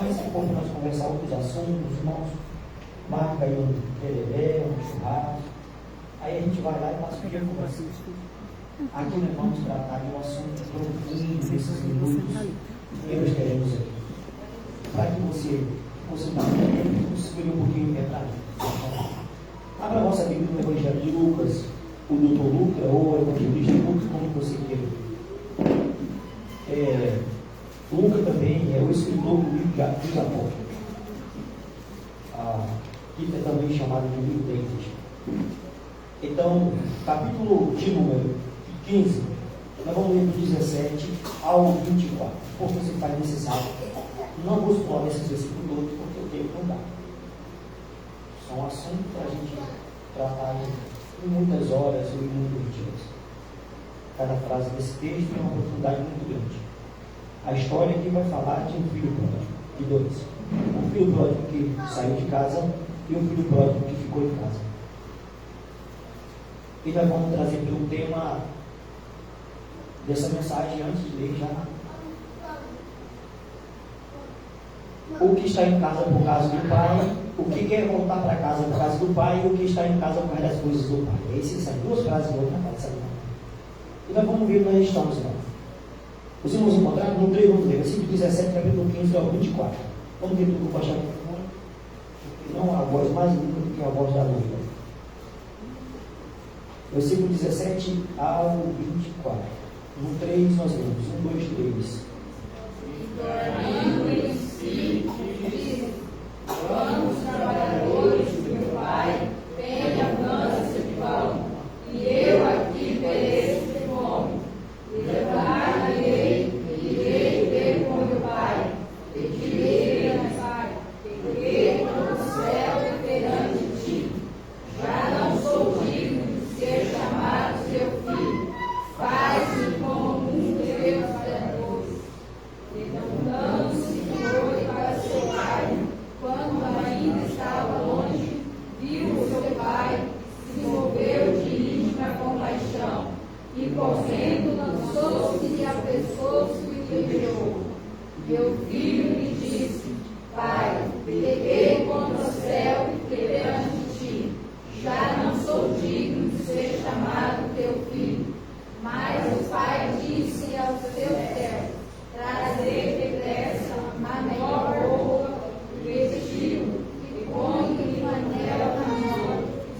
esse pouco nós conversar outros assuntos, irmãos, marca aí um tereré, um churrasco, aí a gente vai lá e passa o dia conversando. Aqui nós vamos tratar de um assunto profundo desses minutos que nós teremos aqui. Para que você segure um pouquinho para trás. Abra a nossa Bíblia no Evangelho de Lucas, o doutor Lucas, ou o Evangelista Lucas, como você queira. Lucas também é o escritor do livro dos Apóstolos, que é também chamado de livro da Igreja. Então, capítulo de número 15, nós vamos ler do 17 ao 24. Por que se faz necessário? Não vou explorar esses versículos todos, porque o tempo não dá. São assuntos para a gente tratar em muitas horas ou em muitos dias. Cada frase desse texto tem uma profundidade muito grande. A história aqui vai falar de um filho pródigo, de dois. Um filho pródigo que saiu de casa e um filho pródigo que ficou em casa. E nós vamos trazer pelo tema dessa mensagem, antes de ler já. O que está em casa por causa do pai, o que quer voltar para casa por causa do pai, e o que está em casa por causa das coisas do pai. Essas são duas frases de outra parte. E nós vamos ver onde nós estamos, irmãos. Os irmãos encontraram no 3, vamos ler, versículo 17, capítulo 15 ao 24. Vamos ver tudo com a chave de fora, porque não há voz mais linda do que a voz da noiva. Versículo 17 ao 24. No 3 nós lemos, 1, 2, 3. Quando os trabalhadores do meu pai têm abundância de pão, e eu aqui pereço de fome, levar-me-ei e irei ter com meu pai, pedirei a meu pai, pedirei no céu perante ti. Já não sou digno de ser chamado teu filho, faz-me como um de teus servidores. Levantando-se foi para seu pai, quando ainda estava longe, viu o seu pai, se moveu de íntima compaixão, e correndo lançou-se a pescoço e beijou. Meu filho lhe disse: Pai, pequei contra o céu e perante ti, já não sou digno de ser chamado teu filho. Mas o pai disse aos seus servos: Trazei depressa a melhor roupa e vestiu, e põe-lhe um anel na mão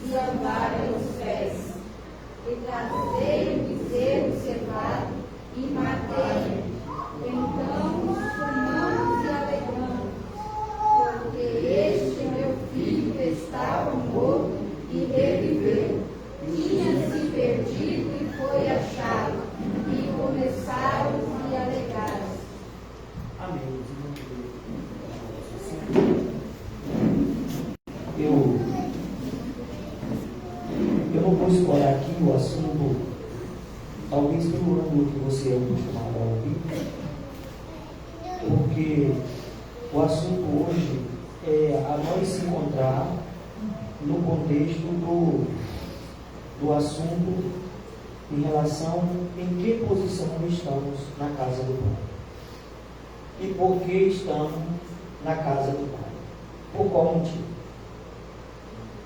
e sandália nos pés. E trazei o bezerro cevado e matei-o. Então fumamos e alegramos, porque este meu filho estava morto e reviveu, tinha se perdido e foi achado, e começaram a alegrar-se. Amém. Eu não vou explorar aqui o assunto, talvez pelo ângulo que você é acostumado a ouvir, porque o assunto hoje é a nós se encontrar no contexto do assunto em relação em que posição estamos na casa do Pai. E por que estamos na casa do Pai? Por qual motivo?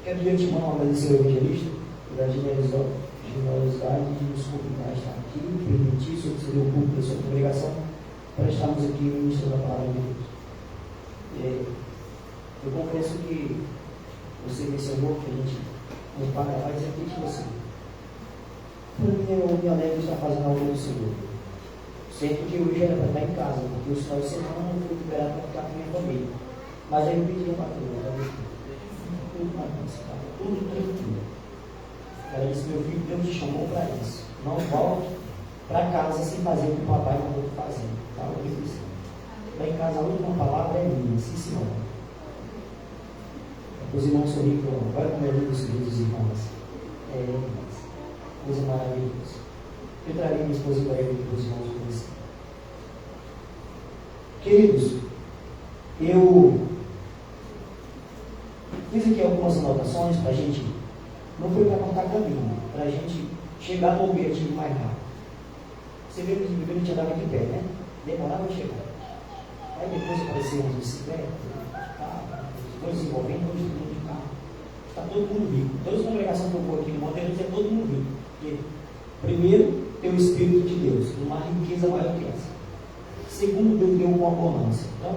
Quero de antemão agradecer ao evangelista pela generosidade de nos convidar a estar aqui, permitir sobre o público da sua congregação, para estarmos aqui ministrando a palavra de Deus. Eu confesso que você mencionou que a gente não paga mais aqui de você. Para mim, eu me alegro de estar fazendo a obra do Senhor. Certo que hoje era para estar em casa, porque os finais de semana eu fui liberado para ficar com a minha família. Mas aí eu pedi a patroa, tudo tranquilo. Ela disse: meu filho, Deus te chamou para isso. Não volte para casa sem fazer o que o papai mandou fazer. Tá? Eu disse: lá em casa a última palavra é minha, sim senhor. Os irmãos sorriram, agora como é lindo os queridos irmãos. Coisa maravilhosa. Eu trarei minha esposa para ele para os irmãos conhecer. Queridos, eu fiz aqui algumas anotações para a gente, não foi para cortar caminho, para a gente chegar no objetivo mais rápido. Você vê que o bebê não andava de pé, né? Demorava a chegar. Aí depois apareceram as bicicletas, dois desenvolvendo, dois de carro. Está todo mundo rico. Todas as congregações que eu vou aqui no Monte é todo mundo rico. Porque, primeiro, tem o Espírito de Deus, uma riqueza maior que essa. Segundo, Deus deu uma abundância. Então,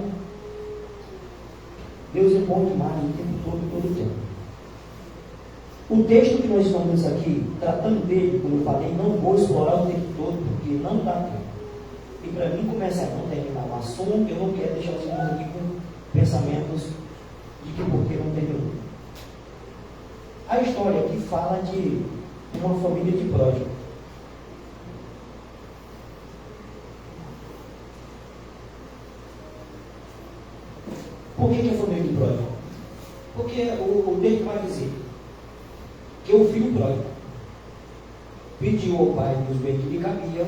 Deus é bom demais o tempo todo o tempo. O texto que nós estamos aqui, tratando dele, como eu falei, não vou explorar o tempo todo, porque não dá tempo. E para mim começar a não terminar o assunto, eu não quero deixar os irmãos aqui com pensamentos de que porque não terminou. A história aqui fala de uma família de pródigo. Por que é família de pródigo? Porque o texto vai dizer que o filho pródigo pediu ao pai os bens que lhe cabiam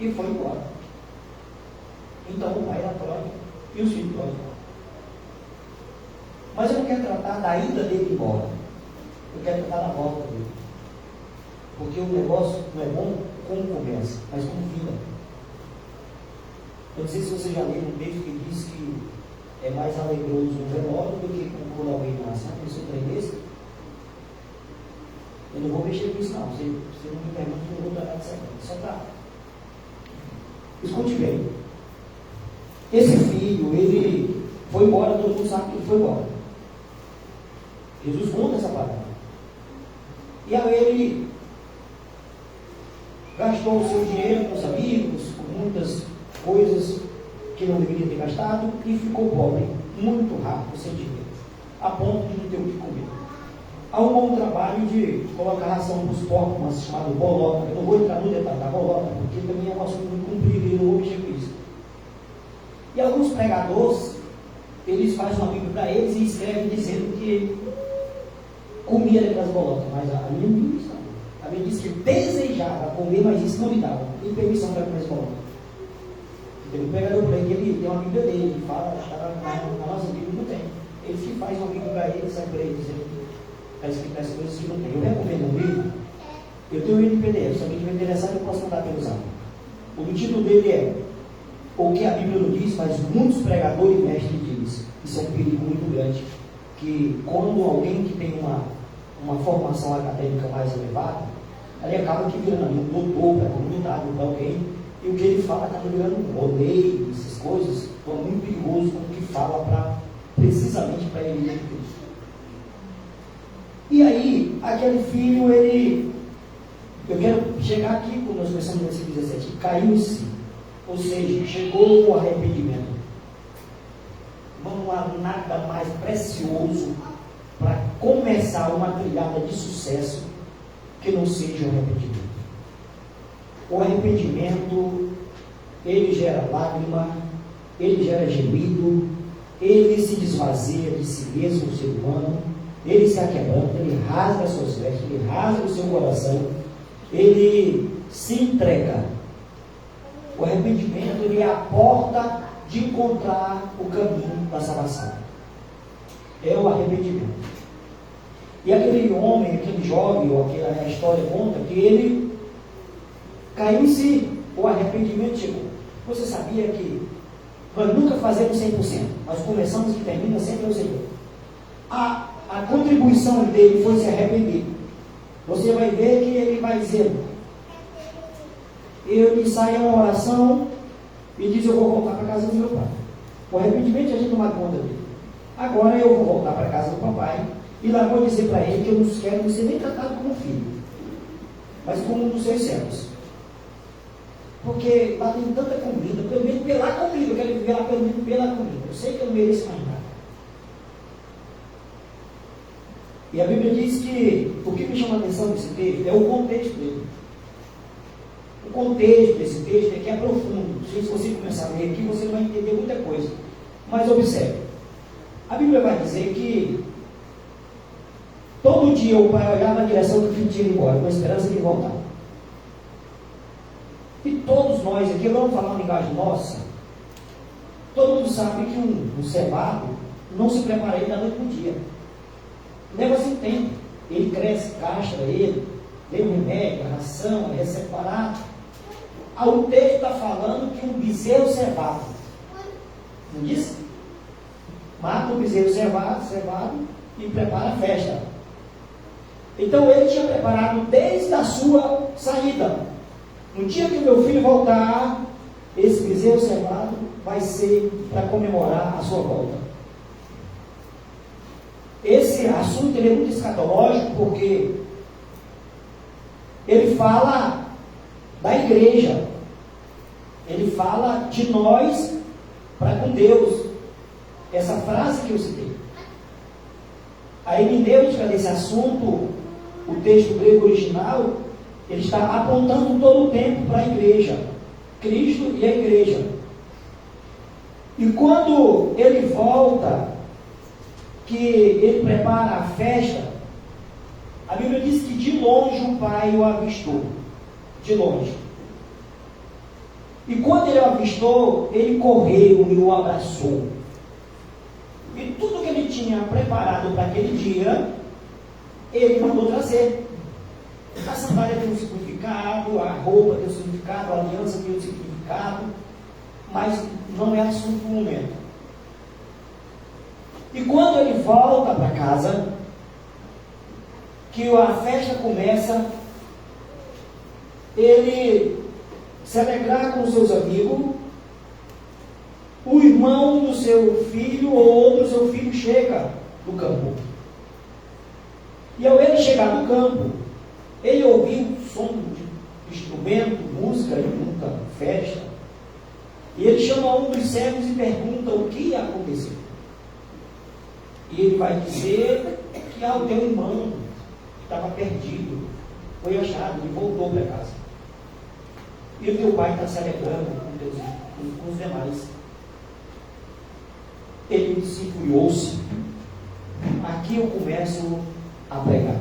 e foi embora. Então o pai era pródigo e os filhos pródigos. Mas eu não quero tratar da ida dele embora. Eu quero tratar da volta dele. Porque o negócio não é bom como começa, mas como finda. Eu não sei se você já leu um texto que diz que é mais alegroso um velório do que quando alguém nasce. Já pensou trem desse? Eu não vou mexer com isso não. Você não me pergunta, eu não vou tratar disso aqui. Só para... Escute bem. Esse filho, ele foi embora, todo mundo sabe que ele foi embora. Jesus conta essa palavra. E aí ele gastou o seu dinheiro com os amigos, com muitas coisas que não deveria ter gastado e ficou pobre muito rápido, sem dinheiro, a ponto de não ter o que comer. Arrumou um trabalho de colocar ração para os porcos, chamado bolota. Eu não vou entrar no detalhe da bolota, porque também é um assunto muito comprido e não vou mexer com isso. E alguns pregadores, eles fazem uma Bíblia para eles e escrevem dizendo que comia daquelas bolotas, mas a Bíblia não diz isso. A Bíblia diz que desejava comer, mas isso não lhe dava, nem permissão para comer as bolotas. Tem um pregador por aí que ele tem uma Bíblia dele, ele fala, na nossa Bíblia não tem. Ele que faz uma Bíblia para eles, sai por aí dizendo que está escrito as coisas que não tem. Eu recomendo um livro, eu tenho ele em PDF, se alguém estiver interessado eu posso mandar pelo zap. O título dele é O que a Bíblia não diz, mas muitos pregadores e mestres dizem. Isso é um perigo muito grande, que quando alguém que tem uma formação acadêmica mais elevada, ele acaba que virando um doutor para a comunidade, para alguém, e o que ele fala está virando um rodeio, essas coisas, então é muito perigoso com o que fala precisamente para ele de Cristo. E aí, aquele filho, eu quero chegar aqui, quando nós começamos no versículo 17, caiu em si. Ou seja, chegou o arrependimento. Não há nada mais precioso para começar uma trilhada de sucesso que não seja o arrependimento. O arrependimento, ele gera lágrima, ele gera gemido, ele se desvazia de si mesmo, o ser humano, ele se aquebranta, ele rasga as suas vestes, ele rasga o seu coração, ele se entrega. O arrependimento, ele é a porta de encontrar o caminho da salvação. É o arrependimento. E aquele homem, aquele jovem, ou a história conta que ele caiu em si. O arrependimento chegou. Você sabia que nós nunca fazemos 100%. Nós começamos e termina sempre o Senhor. A contribuição dele foi se arrepender. Você vai ver que ele vai dizer... Ele sai a uma oração e diz: eu vou voltar para a casa do meu pai. O arrependimento a gente toma conta dele. Agora eu vou voltar para a casa do papai e lá vou dizer para ele que eu não quero ser nem tratado como filho, mas como um dos seus servos. Porque lá tem tanta comida, pelo menos pela comida, eu quero viver lá pelo menos pela comida. Eu sei que eu não mereço mais nada. E a Bíblia diz que o que me chama a atenção nesse texto é o contexto dele. O contexto desse texto é que é profundo. Se você começar a ler aqui, você vai entender muita coisa. Mas observe. A Bíblia vai dizer que todo dia o pai olhava na direção do filho tinha ido embora, com a esperança de ele voltar. E todos nós aqui, vamos falar uma linguagem nossa, todo mundo sabe que um cevado não se prepara ele da noite para o dia. Leva-se tempo. Ele cresce, castra ele, dê um remédio, a ração, é separado. O texto está falando que um bezerro cevado Não diz? Mata o bezerro cevado e prepara a festa. Então ele tinha preparado desde a sua saída. No dia que o meu filho voltar, esse bezerro cevado vai ser para comemorar a sua volta. Esse assunto ele é muito escatológico porque ele fala da igreja. Ele fala de nós para com Deus. Essa frase que eu citei. A hermenêutica desse assunto, o texto grego original, ele está apontando todo o tempo para a igreja. Cristo e a igreja. E quando ele volta, que ele prepara a festa, a Bíblia diz que de longe o pai o avistou. De longe. E quando ele o avistou, ele correu e o abraçou. E tudo que ele tinha preparado para aquele dia, ele mandou trazer. A sandália tem um significado, a roupa tem um significado, a aliança tem um significado, mas não é assunto do momento. E quando ele volta para casa, que a festa começa, ele se alegrar com seus amigos, o irmão do seu filho ou outro seu filho chega do campo. E ao ele chegar no campo, ele ouviu som de instrumento, música e muita festa. E ele chama um dos servos e pergunta o que aconteceu. E ele vai dizer que o teu irmão que estava perdido, foi achado e voltou para casa. E o teu pai está se alegrando com os demais. Ele se furiou-se. Aqui eu começo a pregar.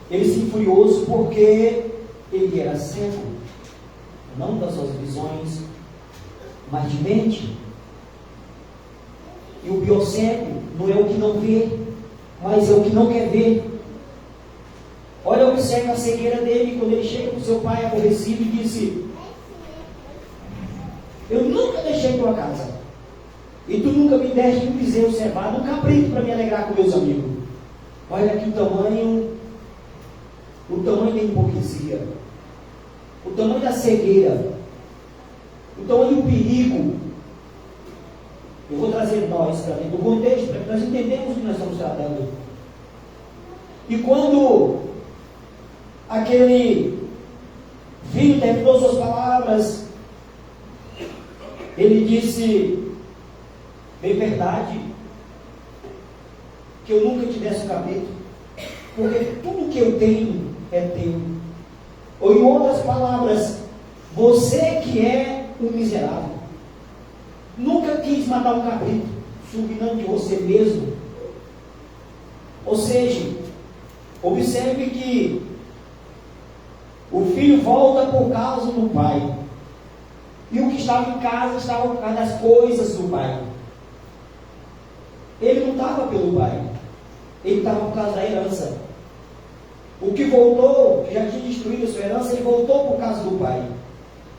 Ele se furiou-se porque ele era cego, não das suas visões, mas de mente. E o biocego não é o que não vê, mas é o que não quer ver. Olha, observa a cegueira dele quando ele chega com seu pai aborrecido e disse: eu nunca deixei tua casa, e tu nunca me deste um bezerro cevado, um cabrito para me alegrar com meus amigos. Olha aqui o tamanho da hipocrisia, o tamanho da cegueira, o tamanho do perigo. Eu vou trazer nós para dentro do contexto, para que nós entendamos o que nós estamos tratando. E quando aquele filho terminou suas palavras, ele disse: bem verdade, que eu nunca te desse um cabrito, porque tudo que eu tenho é teu. Ou em outras palavras, você que é um miserável, nunca quis matar um cabrito, subindo de você mesmo. Ou seja, observe que o filho volta por causa do pai. E o que estava em casa estava por causa das coisas do pai. Ele não estava pelo pai, ele estava por causa da herança. O que voltou, que já tinha destruído a sua herança, ele voltou por causa do pai.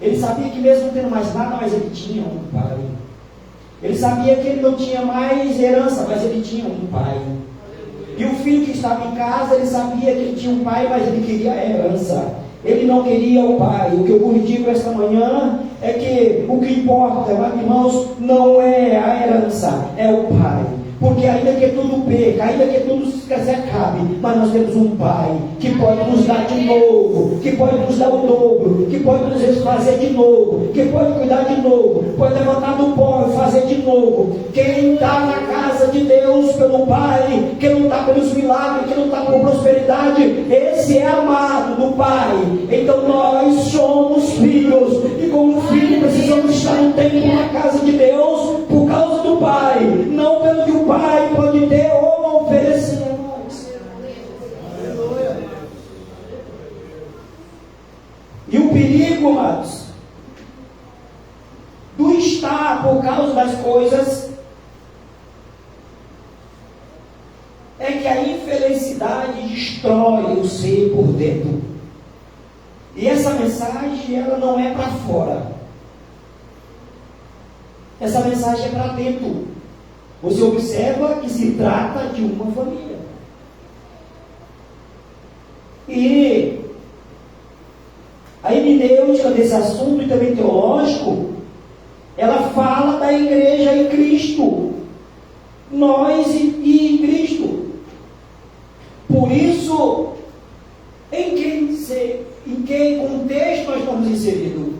Ele sabia que mesmo não tendo mais nada, mas ele tinha um pai. Ele sabia que ele não tinha mais herança, mas ele tinha um pai. E o filho que estava em casa, ele sabia que ele tinha um pai, mas ele queria a herança. Ele não queria o pai. O que eu lhe digo esta manhã é que o que importa, irmãos, não é a herança, é o pai. Porque ainda que tudo perca, ainda que tudo se acabe, mas nós temos um pai que pode nos dar de novo, que pode nos dar o dobro, que pode nos desfazer de novo, que pode cuidar de novo, pode levantar do pó e fazer de novo. Quem está na casa de Deus pelo pai, que não está pelos milagres, que não está por prosperidade, esse é amado do pai. Então nós somos filhos, e como filho precisamos estar um tempo na casa de Deus por causa do pai, não pelo que o pai pode ter ou não oferecer a nós. E o perigo, amados, do estar por causa das coisas, é que a infelicidade destrói o ser por dentro. E essa mensagem, ela não é para fora. Essa mensagem é para dentro. Você observa que se trata de uma família. E a hermenêutica desse assunto, e também teológico, ela fala da igreja em Cristo. Nós e em Cristo. Por isso, em que contexto nós estamos inseridos?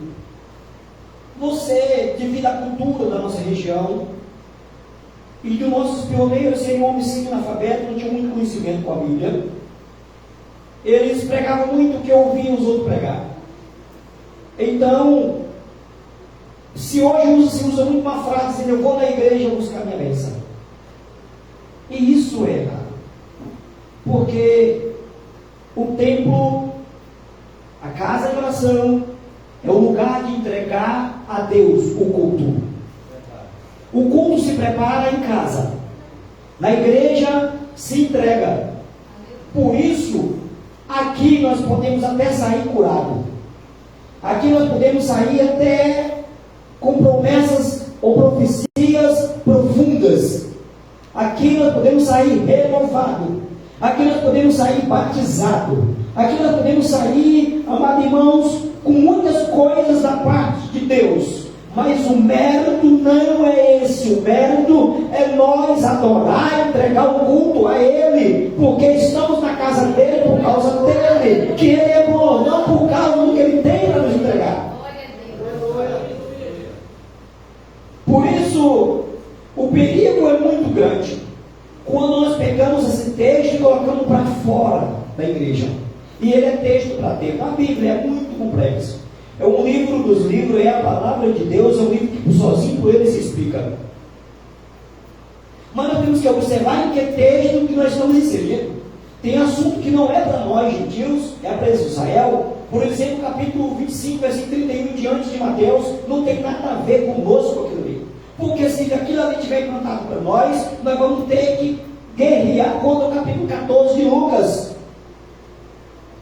Você, devido à cultura da nossa região, e que os nossos pioneiros seriam homens sim analfabetos, não tinham muito conhecimento com a Bíblia, eles pregavam muito o que ouviam os outros pregar. Então, se hoje se usa muito uma frase assim, eu vou na igreja buscar minha bênção. E isso é errado. Porque o templo, a casa de oração, é o lugar de entregar a Deus o culto. O culto se prepara em casa. Na igreja se entrega. Por isso, aqui nós podemos até sair curado. Aqui nós podemos sair até com promessas ou profecias profundas. Aqui nós podemos sair renovado. Aqui nós podemos sair batizado. Aqui nós podemos sair, amados irmãos, com muitas coisas da parte de Deus. Mas o mérito não é esse. O mérito é nós adorar, entregar o culto a Ele, porque estamos na casa dele por causa dele, que Ele é bom, não por causa do que Ele tem para nos entregar. Por isso, o perigo é muito grande quando nós pegamos esse texto e colocamos para fora da igreja. E ele é texto para dentro. A Bíblia é muito complexo. É um livro dos livros, é a palavra de Deus, é um livro que sozinho por ele se explica. Mas nós temos que observar em que texto que nós estamos inserindo. Tem assunto que não é para nós, gentios, é para Israel. Por exemplo, capítulo 25, versículo 31 diante de Mateus, não tem nada a ver conosco aquilo ali. Porque se aquilo ali tiver implantado para nós vamos ter que guerrear contra o capítulo 14 de Lucas.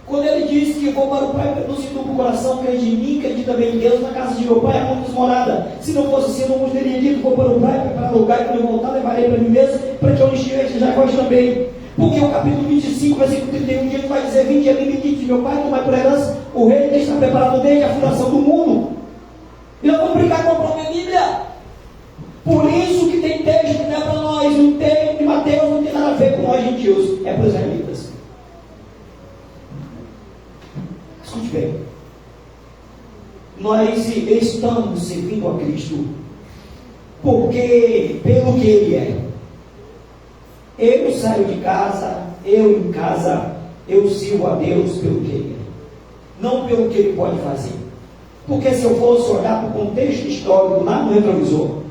Quando ele diz que vou para o Pai, não se turbe o coração, crede em mim, crede também em Deus, na casa de meu Pai há muitas moradas. Se não fosse assim, eu não vos teria dito, vou para o Pai, para lugar, e quando eu voltar, levarei para mim mesmo, para que onde estiver, já vós também. Porque o capítulo 25, versículo 31, ele vai dizer: vinde a mim, bendito meu Pai, tomai por herança o reino que está preparado desde a fundação do mundo. E nós vamos brincar com a própria Bíblia. Por isso que tem texto que não é para nós. O texto de Mateus não tem nada a ver com nós gentios, é para os israelitas. Escute bem, nós estamos servindo a Cristo porque pelo que Ele é. Eu saio de casa, eu em casa, eu sirvo a Deus pelo que Ele é, não pelo que Ele pode fazer. Porque se eu fosse olhar para o contexto histórico lá no retrovisor,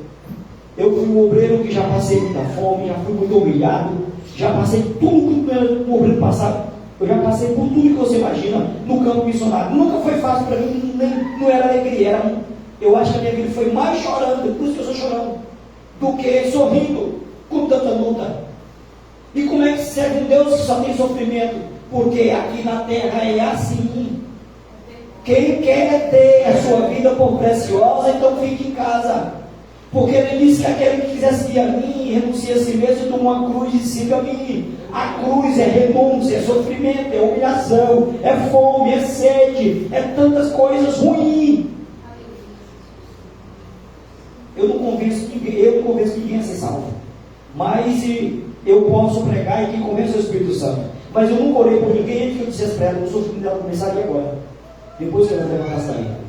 eu fui um obreiro que já passei muita fome, já fui muito humilhado, já passei tudo que o obreiro passava. Eu já passei por tudo que você imagina no campo missionário. Nunca foi fácil para mim, não era alegria. Eu acho que a minha vida foi mais chorando, por isso que eu estou chorando, do que sorrindo com tanta luta. E como é que se serve um Deus que só tem sofrimento? Porque aqui na terra é assim. Quem quer ter a sua vida por preciosa, então fique em casa. Porque ele disse que aquele que quiser seguir a mim, renuncia a si mesmo, toma uma cruz e siga a mim. A cruz é renúncia, é sofrimento, é humilhação, é fome, é sede, é tantas coisas ruins. Eu não convenço ninguém a ser salvo. Mas eu posso pregar e quem convence é o Espírito Santo. Mas eu nunca orei por ninguém antes que eu dissesse para ela: o sofrimento dela começaria agora. Depois você vai levantar a saída.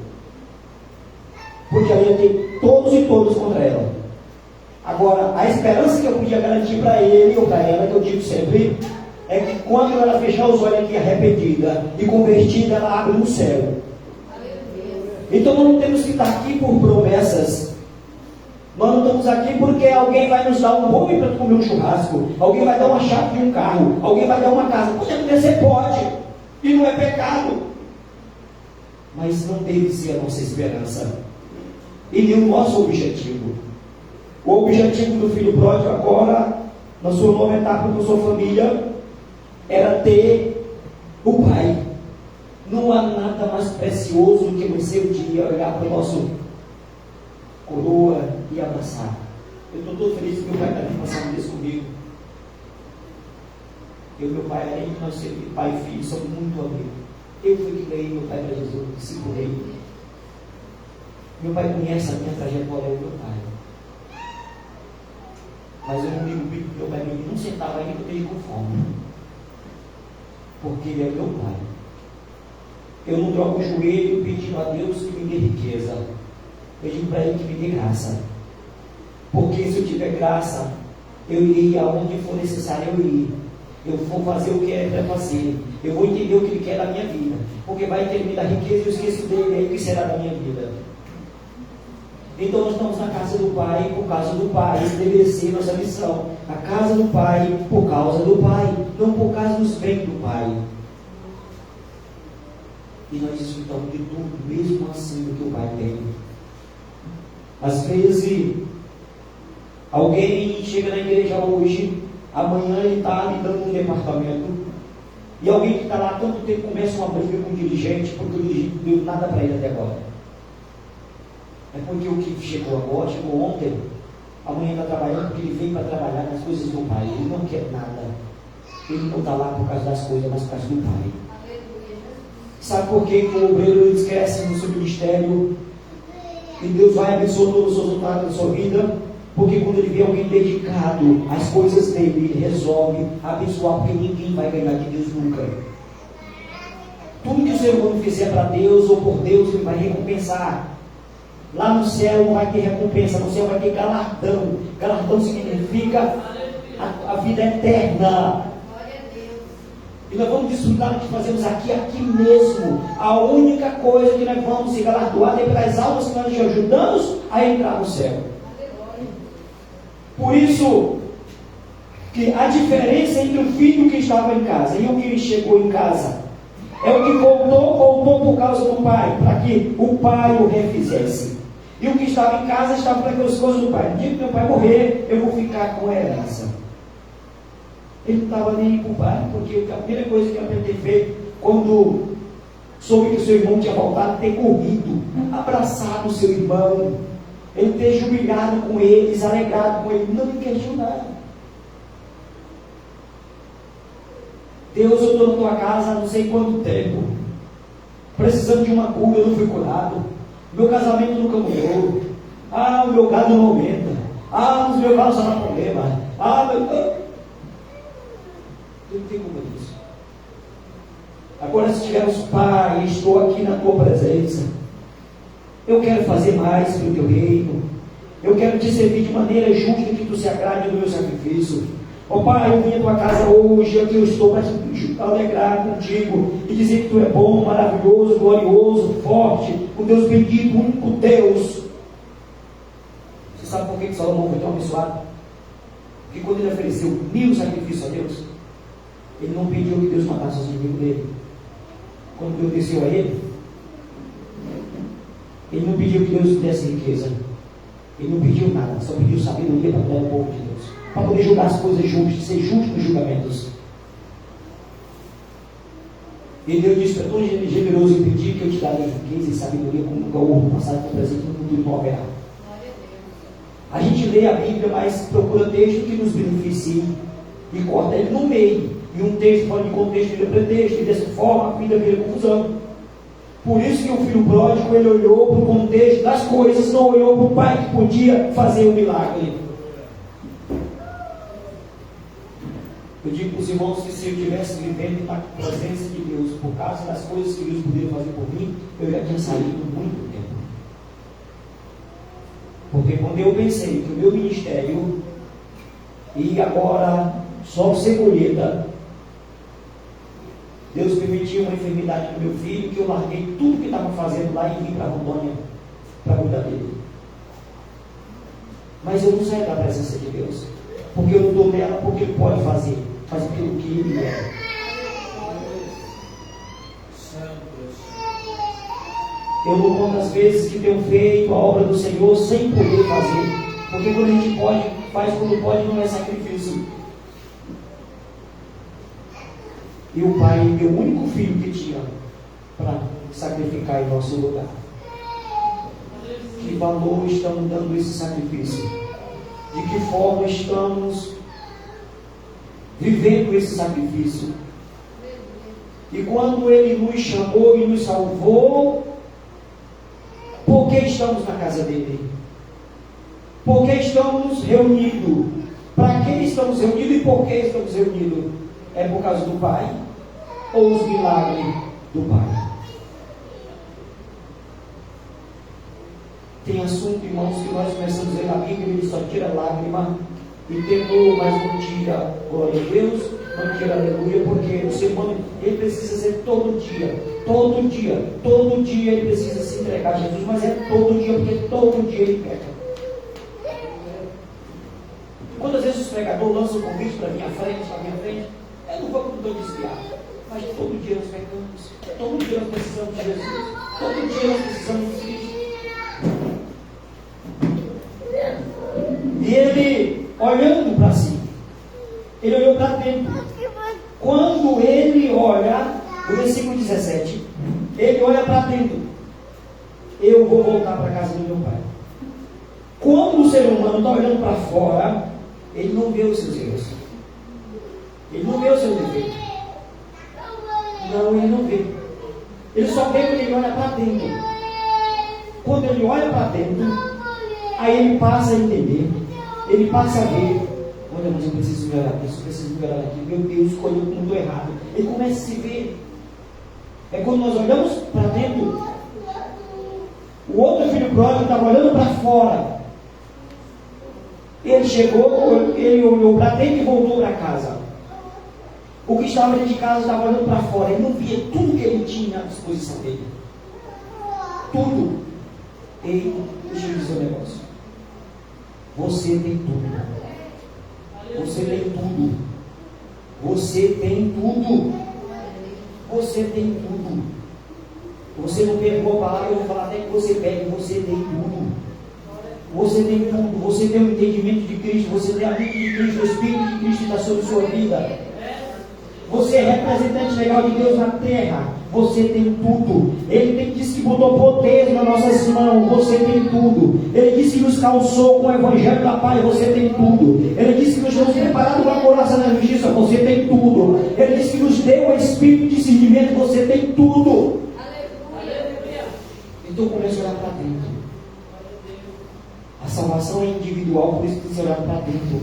Porque ali ia ter todos e todas contra ela. Agora, a esperança que eu podia garantir para ele ou para ela, que eu digo sempre, é que quando ela fechar os olhos aqui arrependida e convertida, ela abre no céu. Então nós não temos que estar aqui por promessas. Nós não estamos aqui porque alguém vai nos dar um boi para comer um churrasco, alguém vai dar uma chave de um carro, alguém vai dar uma casa. Pode acontecer? Pode. E não é pecado. Mas não deve ser a nossa esperança. E nem o nosso objetivo. O objetivo do filho pródigo agora, na sua nova etapa com sua família, era ter o pai. Não há nada mais precioso do que você um dia olhar para o nosso coroa, e abraçar. Eu estou todo feliz que meu pai está aqui passando isso comigo. Eu e meu pai, além de nós sermos pai e filho, somos muito amigos. Eu fui que ganhei meu pai para Jesus, segurei. Meu pai conhece a minha trajetória, meu pai. Mas eu não digo que meu pai me não sentava ainda que eu esteja com fome. Porque ele é meu pai. Eu não troco o joelho pedindo a Deus que me dê riqueza. Eu digo para ele que me dê graça. Porque se eu tiver graça, eu irei aonde for necessário eu ir. Eu vou fazer o que é para fazer. Eu vou entender o que ele quer da minha vida. Porque vai ter me dar riqueza e eu esqueço dele. Aí o que será da minha vida? Então nós estamos na casa do Pai por causa do Pai. Essa deveria ser nossa missão. A casa do Pai por causa do Pai. Não por causa dos bens do Pai. E nós desfrutamos de tudo, mesmo assim, do que o Pai tem. Às vezes, alguém chega na igreja hoje, amanhã ele está lidando com um departamento, e alguém que está lá há tanto tempo começa uma briga com o dirigente, porque o dirigente não deu nada para ele até agora. É porque o que chegou agora, chegou ontem, amanhã está trabalhando, porque ele veio para trabalhar nas coisas do Pai. Ele não quer nada. Ele não está lá por causa das coisas, mas por causa do Pai. Sabe por que o obreiro esquece no seu ministério? E Deus vai abençoar todos os resultados da sua vida? Porque quando ele vê alguém dedicado às coisas dele, ele resolve abençoar, porque ninguém vai ganhar de Deus nunca. Tudo que o ser humano fizer para Deus ou por Deus, ele vai recompensar. Lá no céu não vai ter recompensa, no céu vai ter galardão. Galardão significa a vida eterna. E nós vamos desfrutar do que fazemos aqui mesmo. A única coisa que nós vamos ser galardoados é pelas almas que nós te ajudamos a entrar no céu. Por isso, que a diferença entre o filho que estava em casa e o que chegou em casa é o que voltou por causa do pai, para que o pai o refizesse. E o que estava em casa estava para aquelas coisas do pai. No dia que meu pai morrer, eu vou ficar com a herança. Ele não estava nem com o pai, porque a primeira coisa que ele ter feito, quando soube que o seu irmão tinha voltado, ter corrido, abraçado o seu irmão, ele ter jubilado com eles, alegrado com ele. Não me questionar. Deus, eu estou na tua casa há não sei quanto tempo, precisando de uma cura, eu não fui curado. Meu casamento nunca mudou. O meu gado não aumenta. Os meus gados só dá problema. Eu não tenho culpa disso. Agora, se tivermos, Pai, estou aqui na tua presença. Eu quero fazer mais pelo teu reino. Eu quero te servir de maneira justa, que tu se agrade do meu sacrifício. Pai, eu vim à tua casa hoje, aqui eu estou para te alegrar contigo e dizer que tu é bom, maravilhoso, glorioso, forte, o Deus bendito, o único Deus. Você sabe por que Salomão foi tão abençoado? Porque quando ele ofereceu 1000 sacrifícios a Deus, ele não pediu que Deus matasse os inimigos dele. Quando Deus desceu a ele não pediu que Deus desse riqueza. Ele não pediu nada, só pediu sabedoria para dar o povo de Deus, para poder julgar as coisas justas, ser justo nos julgamentos. E Deus disse: para tão generoso e pedir que eu te darei riqueza e sabedoria como nunca houve, no passado, no presente e no futuro não haverá. A gente lê a Bíblia, mas procura texto que nos beneficie e corta ele no meio. E um texto fora de contexto vira pretexto, e dessa forma a vida vira confusão. Por isso que o filho pródigo, ele olhou para o contexto das coisas, não olhou para o pai que podia fazer o milagre. Eu digo para os irmãos que se eu estivesse vivendo na presença de Deus, por causa das coisas que Deus poderia fazer por mim, eu já tinha saído muito tempo. Porque quando eu pensei que o meu ministério ia agora só ser colheita, Deus permitiu uma enfermidade no meu filho, que eu larguei tudo que estava fazendo lá e vim para Rondônia para cuidar dele. Mas eu não saí da presença de Deus, porque eu não estou nela porque ele pode fazer, mas pelo que ele é. Eu não conto as vezes que tenho feito a obra do Senhor sem poder fazer, porque quando a gente pode, faz quando pode, não é sacrifício. E o pai deu o único filho que tinha para sacrificar em nosso lugar. Que que valor estamos dando esse sacrifício? De que forma estamos vivendo esse sacrifício? E quando Ele nos chamou e nos salvou, por que estamos na casa dele? Por que estamos reunidos? Para que estamos reunidos e por que estamos reunidos? É por causa do Pai? Ou os milagres do Pai? Tem assunto, irmãos, que nós começamos a ler na Bíblia, ele só tira lágrima e temor, mas não tira glória a Deus, não tira aleluia, porque o ser humano, ele precisa ser todo dia ele precisa se entregar a Jesus, mas é todo dia, porque todo dia ele peca. Quantas vezes os pregadores lançam um convite para minha frente, eu não vou desviar, mas todo dia nós pecamos, todo dia nós precisamos de Jesus, todo dia nós precisamos de Cristo. E ele, olhando para si, ele olhou para dentro. Quando ele olha, no versículo 17, ele olha para dentro. Eu vou voltar para a casa do meu pai. Quando o ser humano está olhando para fora, ele não vê os seus erros. Ele não vê o seu defeito. Não, ele não vê. Ele só vê quando ele olha para dentro. Quando ele olha para dentro, aí ele passa a entender. Ele passa a ver. Olha, mas eu preciso melhorar isso, eu preciso melhorar aquilo. Meu Deus, escolheu o mundo errado. Ele começa a se ver. É quando nós olhamos para dentro. O outro filho pródigo estava olhando para fora. Ele chegou, ele olhou para dentro e voltou para casa. O que estava dentro de casa estava olhando para fora. Ele não via tudo que ele tinha à disposição dele. Tudo. Ei, deixa eu dizer um negócio. Você tem tudo. Você tem tudo. Você tem tudo. Você tem tudo. Você não pegou a palavra, eu vou falar até que você pegue. Você tem tudo. Você tem tudo. Você tem o entendimento de Cristo. Você tem a mente de Cristo. O Espírito de Cristo está sobre a sua vida. Você é representante legal de Deus na terra. Você tem tudo. Ele disse que botou poder nas nossas mãos. Você tem tudo. Ele disse que nos calçou com o evangelho da paz. Você tem tudo. Ele disse que nos fomos preparados para a coroação da justiça. Você tem tudo. Ele disse que nos deu o espírito de discernimento. Você tem tudo. Aleluia. Então comece a olhar para dentro. A salvação é individual, por isso precisa olhar para dentro.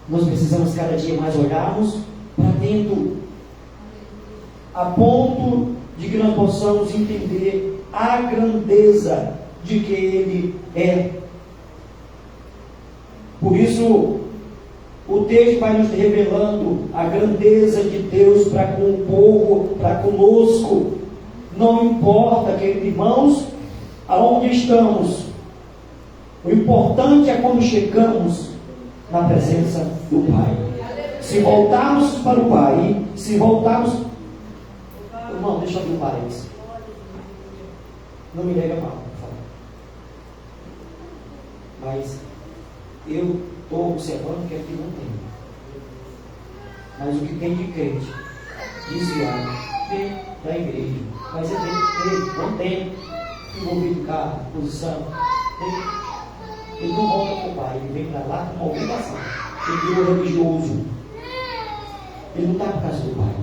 Nós precisamos cada dia mais olharmos para dentro, a ponto de que nós possamos entender a grandeza de que Ele é. Por isso, o texto vai nos revelando a grandeza de Deus para com o povo, para conosco. Não importa, queridos irmãos, aonde estamos. O importante é quando chegamos na presença do Pai. Se voltarmos para o Pai, se voltarmos... Irmão, deixa eu abrir um parênteses. Não me leva mal, por favor. Mas eu estou observando que aqui não tem. Mas o que tem de crente, desviado, tem da igreja. Mas é tem, não tem envolvido em carro, posição, tem. Ele não volta para o Pai, ele vem para lá com uma obrigação. Ele virou religioso. Ele não está por causa do Pai.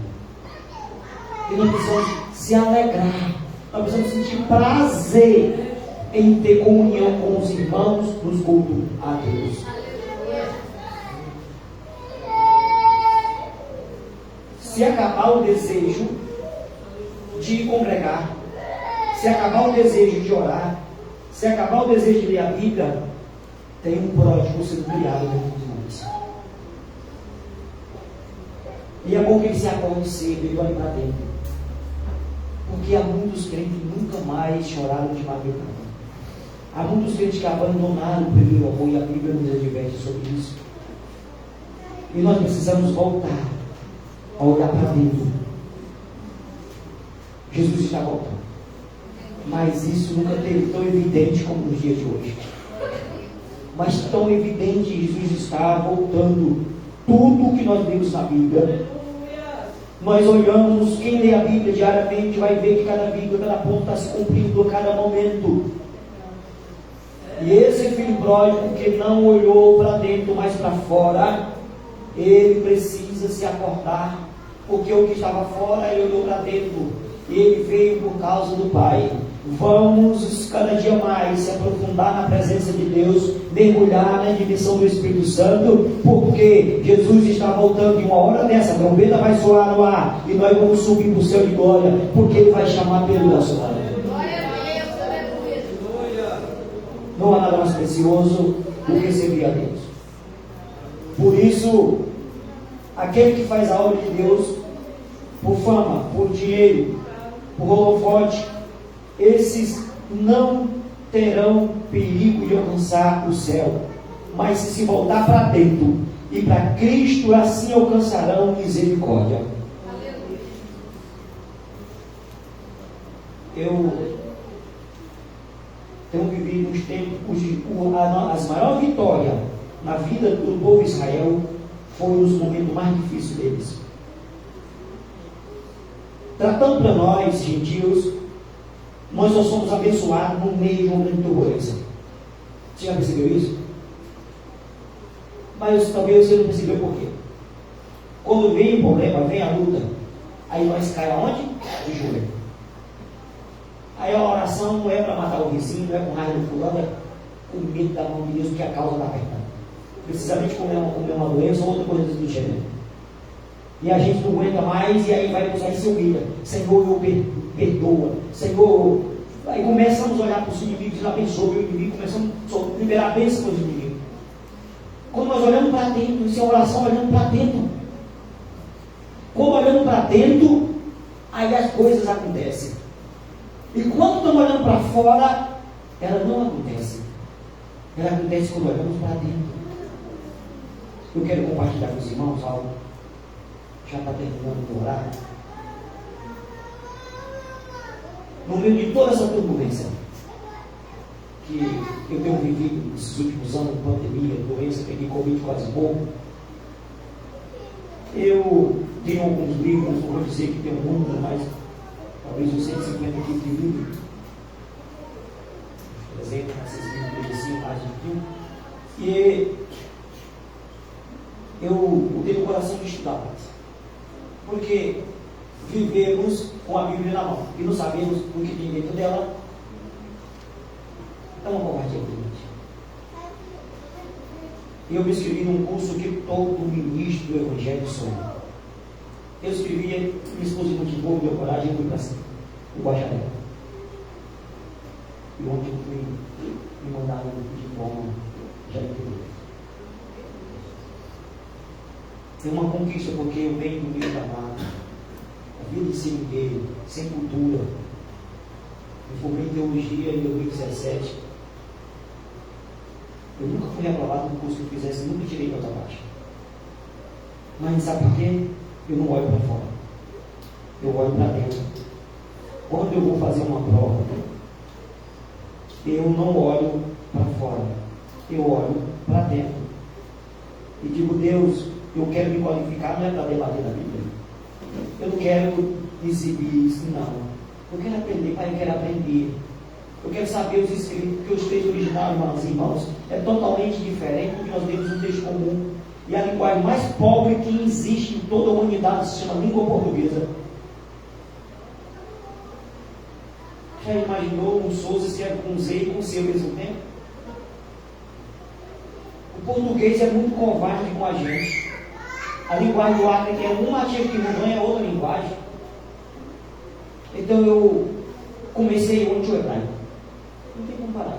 E nós precisamos se alegrar. Nós precisamos sentir prazer em ter comunhão com os irmãos nos cultos a Deus. Se acabar o desejo de congregar, se acabar o desejo de orar, se acabar o desejo de ler a Bíblia, tem um pródigo sendo criado dentro de nós. E é bom que ele se acorde cedo, ele olhe para dentro. Porque há muitos crentes que nunca mais choraram de madrugada. Há muitos crentes que abandonaram o primeiro amor, e a Bíblia nos adverte sobre isso. E nós precisamos voltar a olhar para dentro. Jesus está voltando. Mas isso nunca teve tão evidente como nos dias de hoje. Mas tão evidente, Jesus está voltando. Tudo que nós vimos na Bíblia, Nós olhamos, quem lê a Bíblia diariamente vai ver que cada vírgula, cada ponto está se cumprindo a cada momento. E esse filho pródigo que não olhou para dentro, mas para fora, ele precisa se acordar, porque o que estava fora, ele olhou para dentro, ele veio por causa do Pai. Vamos cada dia mais se aprofundar na presença de Deus, mergulhar na dimensão do Espírito Santo, porque Jesus está voltando e uma hora dessa, a trombeta vai soar no ar, e nós vamos subir para o céu de glória, porque Ele vai chamar pelo nosso nome. Não há nada mais precioso do que servir a Deus. Por isso, aquele que faz a obra de Deus por fama, por dinheiro, por holofote, esses não terão perigo de alcançar o céu, mas se voltar para dentro e para Cristo, assim alcançarão misericórdia. Eu tenho vivido uns tempos, as maiores vitórias na vida do povo de Israel foram os momentos mais difíceis deles. Tratando para nós, gentios, nós só somos abençoados no meio de uma grande turbulência. Você já percebeu isso? Mas talvez você não percebeu por quê. Quando vem o problema, vem a luta, aí nós caímos aonde? De joelho. Aí a oração não é para matar o vizinho, não é com raiva do fulano, é com medo da mão de Deus, porque a causa está apertando. Precisamente comer uma doença ou outra coisa do gênero. E a gente não aguenta mais, e aí vai usar e se humilha. Senhor, eu perdoa. Senhor, aí começamos a olhar para os inimigos, abençoa o inimigo, começamos a liberar a bênção para os inimigos. Quando nós olhamos para dentro, isso é oração olhando para dentro. Quando olhando para dentro, aí as coisas acontecem. E quando estamos olhando para fora, ela não acontece. Ela acontece quando olhamos para dentro. Eu quero compartilhar com os irmãos algo. Já está terminando o horário. No meio de toda essa turbulência que eu tenho vivido nesses últimos anos, pandemia, doença, peguei Covid quase morro. Eu tenho alguns livros, não vou dizer que tem muitos, mas talvez uns 150 aqui de livro. Por exemplo, essas livros mais de 1. E eu tenho o coração de estudar. Porque vivemos com a Bíblia na mão e não sabemos o que tem dentro dela. É uma covardia grande. Eu me inscrevi num curso que todo ministro do Evangelho sonha. Eu escrevi, minha esposa motivou, me deu coragem e fui para cima, o bacharel. E onde eu fui, me mandaram um diploma já entendeu. É uma conquista porque eu venho do meio da mata, a vida de seringueiro, sem cultura. Eu formei em teologia em 2017. Eu nunca fui reprovado no curso que eu fizesse, nunca tirei nota baixa. Mas sabe por quê? Eu não olho para fora, eu olho para dentro. Quando eu vou fazer uma prova, eu não olho para fora, eu olho para dentro. E digo, Deus, eu quero me qualificar, não é para debater na Bíblia. Eu não quero exibir isso, não. Eu quero aprender, Pai, eu quero aprender. Eu quero saber os escritos, porque os textos originais, irmãos, é totalmente diferente do que nós vemos no texto comum. E a linguagem mais pobre que existe em toda a humanidade se chama língua portuguesa. Já imaginou um Souza se é com Z e com C ao mesmo tempo? O português é muito covarde com a gente. A linguagem do Acre, que é uma que não é outra linguagem. Então eu comecei ontem o hebraico. Não tem como parar.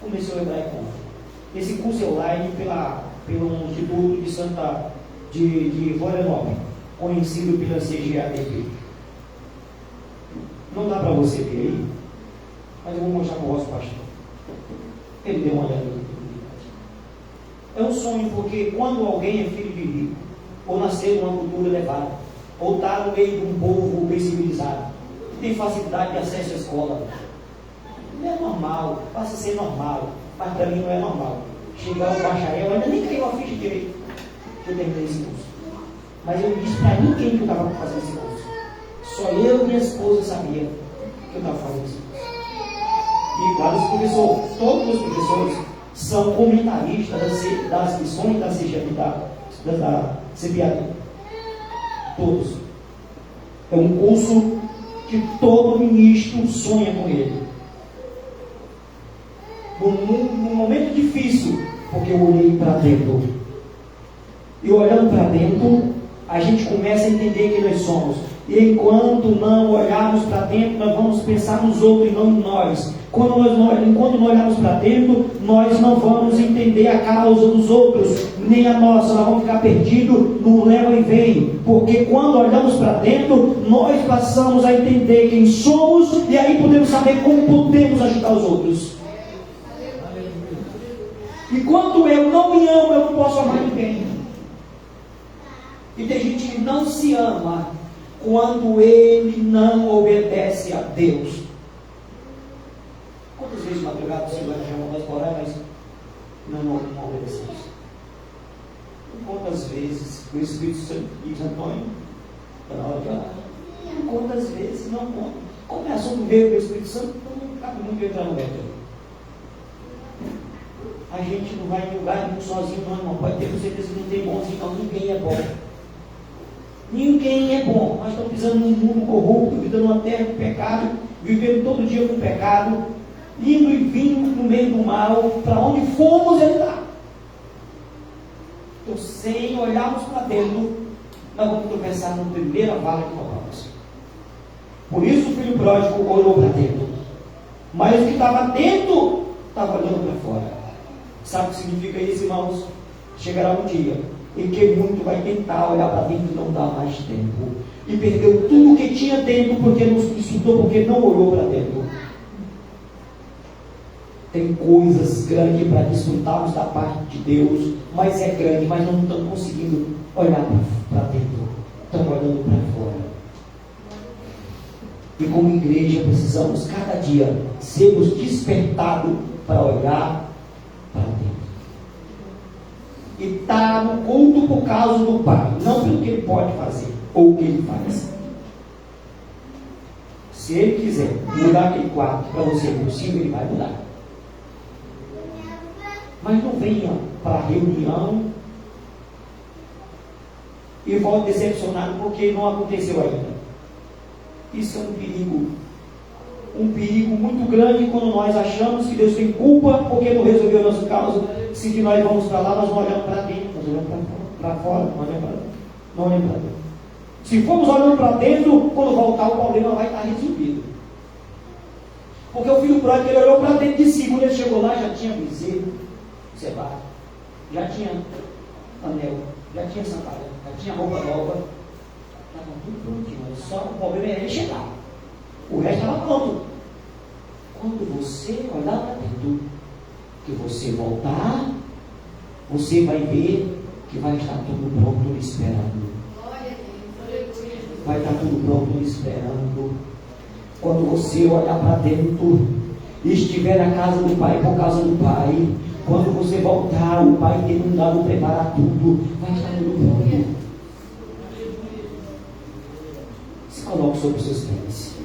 Comecei o hebraico ontem. Esse curso é online pelo Instituto de Santa de Florianópolis, conhecido pela CGADP. Não dá para você ver aí, mas eu vou mostrar para o vosso pastor. Ele deu uma olhada aqui. É um sonho, porque quando alguém é filho de rico, ou nasceu numa cultura elevada, ou está no meio de um povo bem civilizado, que tem facilidade de acesso à escola, não é normal, passa a ser normal, mas para mim não é normal. Chegar ao bacharel, ainda nem caiu a ficha direito que eu terminei esse curso. Mas eu disse para ninguém que eu estava fazendo esse curso. Só eu e minha esposa sabia que eu estava fazendo esse curso. E claro, os professores, todos os professores são comentaristas das lições da CGM, da CBAD. Todos. É um curso que todo ministro sonha com ele. Num momento difícil, porque eu olhei para dentro. E olhando para dentro, a gente começa a entender quem nós somos. E enquanto não olharmos para dentro, nós vamos pensar nos outros e não em nós. Enquanto não olharmos para dentro, nós não vamos entender a causa dos outros, nem a nossa. Nós vamos ficar perdidos no leva e vem. Porque quando olhamos para dentro, nós passamos a entender quem somos, e aí podemos saber como podemos ajudar os outros. E quando eu não me amo, eu não posso amar ninguém. E tem gente que não se ama quando ele não obedece a Deus. Quantas vezes madrugada você vai chamar nós para orar, mas não obedecemos? Quantas vezes o Espírito Santo diz, Antônio, está na hora de orar? Quantas vezes não conta? Como é assunto veio do Espírito Santo, não cabe muito entrar no método. A gente não vai em lugar nenhum sozinho, não, irmão. Pode ter certeza que não tem bonzinho, não. Ninguém é bom. Ninguém é bom. Nós estamos pisando num mundo corrupto, vivendo numa terra com pecado, vivendo todo dia com pecado, indo e vindo no meio do mal. Para onde fomos, ele está. Então, sem olharmos para dentro, nós vamos tropeçar na primeira vala que tomamos. Por isso o filho pródigo olhou para dentro. Mas o que estava dentro, estava olhando para fora. Sabe o que significa isso, irmãos? Chegará um dia em que muito vai tentar olhar para dentro e não dá mais tempo. E perdeu tudo o que tinha dentro porque não estudou, porque não olhou para dentro. Tem coisas grandes para desfrutarmos da parte de Deus, mas é grande, mas não estamos conseguindo olhar para dentro. Estamos olhando para fora. E como igreja precisamos cada dia sermos despertados para olhar para dentro. E estar no culto por causa do Pai, não pelo que Ele pode fazer ou o que Ele faz. Se Ele quiser mudar aquele quarto para você impossível, Ele vai mudar. Mas não venha para a reunião e volte decepcionado porque não aconteceu ainda. Isso é um perigo muito grande quando nós achamos que Deus tem culpa porque não resolveu a nossa causa. Se que nós vamos para lá, nós não olhamos para dentro, nós olhamos para fora, não olhamos para dentro. Se formos olhando para dentro, quando voltar o problema vai estar resolvido. Porque o filho pródigo, ele olhou para dentro de si, quando ele chegou lá, já tinha bezerro, cevado, já tinha anel, já tinha sandália, já tinha roupa nova, estava tudo prontinho. Só o problema era ele chegar. O resto estava pronto. Quando você olhar para dentro, que você voltar, você vai ver que vai estar tudo pronto lhe esperando. Vai estar tudo pronto lhe esperando. Quando você olhar para dentro e estiver na casa do Pai por causa do Pai, quando você voltar, o Pai tem mandado preparar tudo, vai estar tudo pronto. Se coloque sobre os seus pés.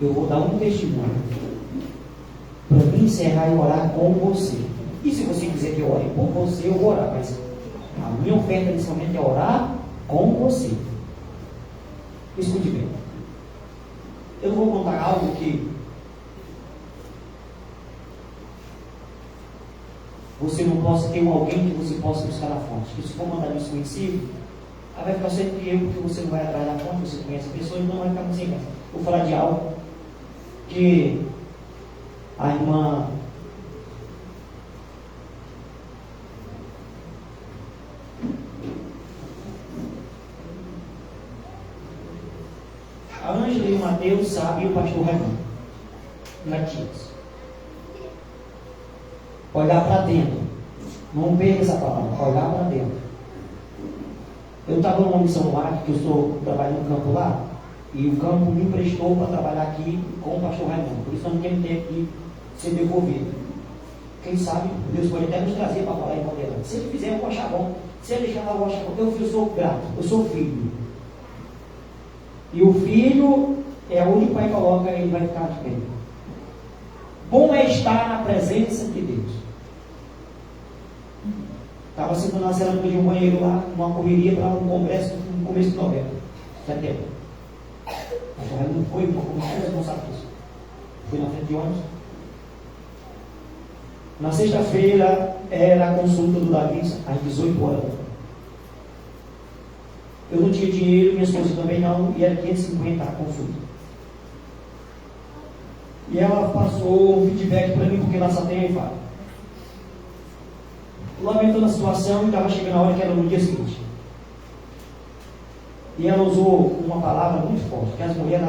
Eu vou dar um testemunho para me encerrar e orar com você. E se você quiser que eu ore por você, eu vou orar. Mas a minha oferta nesse momento é orar com você. Escute bem. Eu vou contar algo que você não possa ter alguém que você possa buscar na fonte. Porque se for mandar desconhecido, aí vai ficar sempre eu, porque você não vai atrás da fonte, você conhece a pessoa e não vai ficar muito sem graça. Vou falar de algo que a irmã a Ângela e o Mateus sabem, e o pastor Raimundo Matias. Olhar para dentro. Não perca essa palavra, olhar para dentro. Eu estava numa missão lá, que eu estou trabalhando no campo lá, e o campo me emprestou para trabalhar aqui com o pastor Raimundo. Por isso eu não tenho tempo de ser devolvido. Quem sabe, Deus pode até nos trazer para falar em Caldeirão. Se ele fizer, eu vou achar bom. Se ele deixar, eu vou achar bom. Eu sou grato, eu sou filho. E o filho é o único pai que coloca, ele vai ficar de bem. Bom é estar na presença de Deus. Estava sentando na cela de um banheiro lá, numa correria para um congresso no começo de novembro, setembro. Mas não foi, porque como não sabe disso. Fui na frente de ônibus. Na sexta-feira era a consulta do Davi, às 18 horas. Eu não tinha dinheiro, minha esposa também não, e era 550 a consulta. E ela passou um feedback para mim, porque lá só tem fala. Lamentando a situação, e estava chegando a hora que era no dia seguinte. E ela usou uma palavra muito forte, que as mulheres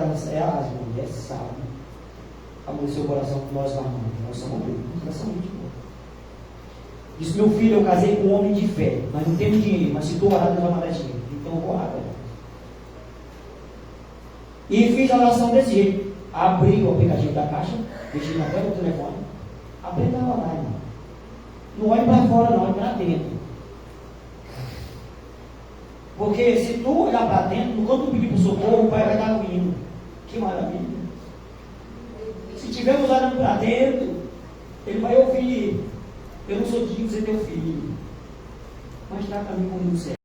sabem amolecer o coração que nós amamos. Nós somos muito, nós somos muito bons. Disse: meu filho, eu casei com um homem de fé, mas não tenho dinheiro, mas se estou orado, Deus vai mandar dinheiro. Então eu vou orar. E fiz a oração desse jeito. Abri o aplicativo da caixa, deixei na tela do telefone, aprenda a orar, irmão. Não olhe para fora, não, olhe para dentro. Porque se tu olhar para dentro, quando tu pedir para o socorro, o Pai vai estar ouvindo. Que maravilha. Se estivermos olhando para dentro, Ele vai ouvir. Eu não sou digno de ser teu filho, mas trata-me como um servo.